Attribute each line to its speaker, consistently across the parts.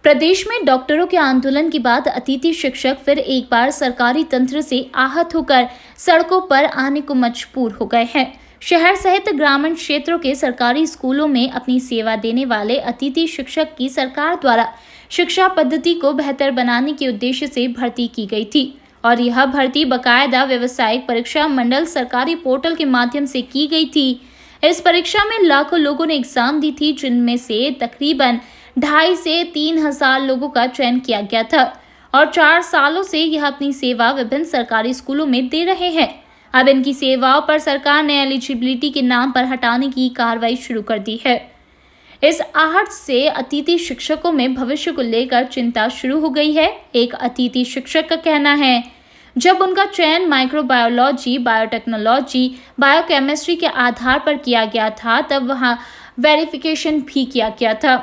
Speaker 1: प्रदेश में डॉक्टरों के आंदोलन के बाद अतिथि शिक्षक फिर एक बार सरकारी तंत्र से आहत होकर सड़कों पर आने को मजबूर हो गए हैं। शहर सहित ग्रामीण क्षेत्रों के सरकारी स्कूलों में अपनी सेवा देने वाले अतिथि शिक्षक की सरकार द्वारा शिक्षा पद्धति को बेहतर बनाने के उद्देश्य से भर्ती की गई थी और यह भर्ती बाकायदा व्यावसायिक परीक्षा मंडल सरकारी पोर्टल के माध्यम से की गई थी। इस परीक्षा में लाखों लोगों ने एग्जाम दी थी, जिनमें से तकरीबन 2,500 से 3,000 लोगों का चयन किया गया था और 4 सालों से यह अपनी सेवा विभिन्न सरकारी स्कूलों में दे रहे हैं। अब इनकी सेवाओं पर सरकार ने एलिजिबिलिटी के नाम पर हटाने की कार्रवाई शुरू कर दी है। इस आहट से अतिथि शिक्षकों में भविष्य को लेकर चिंता शुरू हो गई है। एक अतिथि शिक्षक का कहना है, जब उनका चयन माइक्रोबायोलॉजी, बायोटेक्नोलॉजी, बायोकेमिस्ट्री के आधार पर किया गया था, तब वहां वेरिफिकेशन भी किया गया था।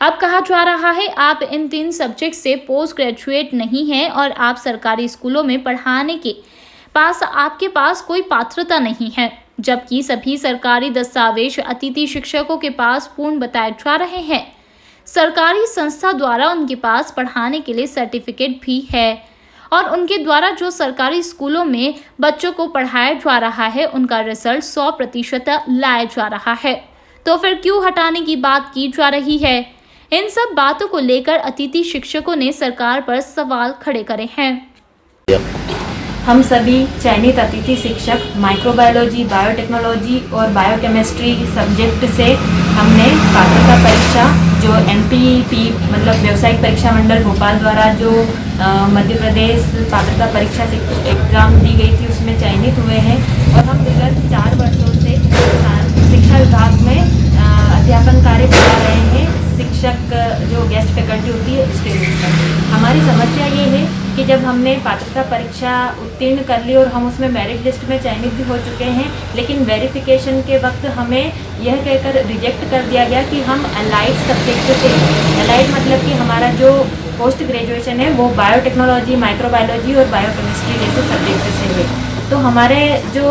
Speaker 1: अब कहा जा रहा है आप इन 3 सब्जेक्ट से पोस्ट ग्रेजुएट नहीं हैं और आप सरकारी स्कूलों में पढ़ाने के पास आपके पास कोई पात्रता नहीं है, जबकि सभी सरकारी दस्तावेज अतिथि शिक्षकों के पास पूर्ण बताए जा रहे हैं। सरकारी संस्था द्वारा उनके पास पढ़ाने के लिए सर्टिफिकेट भी है और उनके द्वारा जो सरकारी स्कूलों में बच्चों को पढ़ाया जा रहा है, उनका रिजल्ट 100% लाया जा रहा है। तो फिर क्यों हटाने की बात की जा रही है? इन सब बातों को लेकर अतिथि शिक्षकों ने सरकार पर सवाल खड़े करे हैं।
Speaker 2: हम सभी चयनित अतिथि शिक्षक माइक्रोबायोलॉजी, बायोटेक्नोलॉजी और बायोकेमिस्ट्री सब्जेक्ट से हमने पात्रता परीक्षा जो एमपीपी मतलब व्यावसायिक परीक्षा मंडल भोपाल द्वारा जो मध्य प्रदेश पात्रता परीक्षा एग्जाम दी गई थी, उसमें चयनित हुए हैं और हम विगत 4 वर्षों से शिक्षा विभाग में अध्यापन कार्य करा रहे हैं। शिक्षक जो गेस्ट फैकल्टी होती है उसके रूप में हमारी समस्या ये है कि जब हमने पात्रता परीक्षा उत्तीर्ण कर ली और हम उसमें मेरिट लिस्ट में चयनित भी हो चुके हैं, लेकिन वेरिफिकेशन के वक्त हमें यह कहकर रिजेक्ट कर दिया गया कि हम अलाइड सब्जेक्ट से, अलाइड मतलब कि हमारा जो पोस्ट ग्रेजुएशन है वो बायोटेक्नोलॉजी, माइक्रोबायोलॉजी और बायोकेमिस्ट्री जैसे सब्जेक्ट से है। तो हमारे जो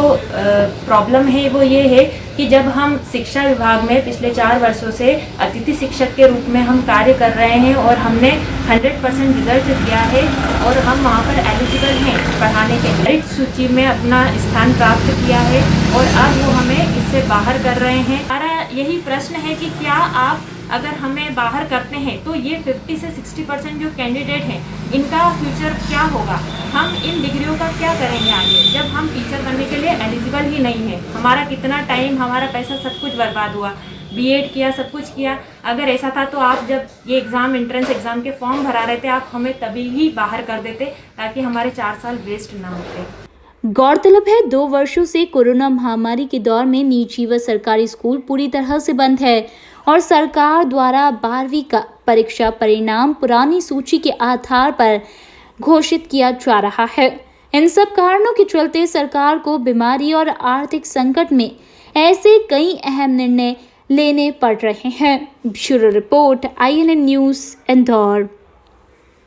Speaker 2: प्रॉब्लम है वो ये है कि जब हम शिक्षा विभाग में पिछले 4 वर्षों से अतिथि शिक्षक के रूप में हम कार्य कर रहे हैं और हमने 100% रिजल्ट दिया है और हम वहाँ पर एलिजिबल हैं पढ़ाने के मेरिट सूची में अपना स्थान प्राप्त किया है और अब वो हमें इससे बाहर कर रहे हैं। हमारा यही प्रश्न है कि क्या आप अगर हमें बाहर करते हैं तो ये 50 से 60% जो कैंडिडेट हैं इनका फ्यूचर क्या होगा? हम इन डिग्रियों का क्या करेंगे आगे जब हम टीचर बनने के लिए एलिजिबल ही नहीं है? हमारा कितना टाइम, हमारा पैसा, सब कुछ बर्बाद हुआ। बीएड किया, सब कुछ किया। अगर ऐसा था तो आप जब ये एग्ज़ाम, एंट्रेंस एग्ज़ाम के फॉर्म भरा रहे थे, आप हमें तभी ही बाहर कर देते ताकि हमारे 4 साल वेस्ट ना होते।
Speaker 1: गौरतलब है 2 वर्षों से कोरोना महामारी के दौर में निजी व सरकारी स्कूल पूरी तरह से बंद है और सरकार द्वारा 12वीं का परीक्षा परिणाम पुरानी सूची के आधार पर घोषित किया जा रहा है। इन सब कारणों के चलते सरकार को बीमारी और आर्थिक संकट में ऐसे कई अहम निर्णय लेने पड़ रहे हैं। Bureau report, INN news, Indore.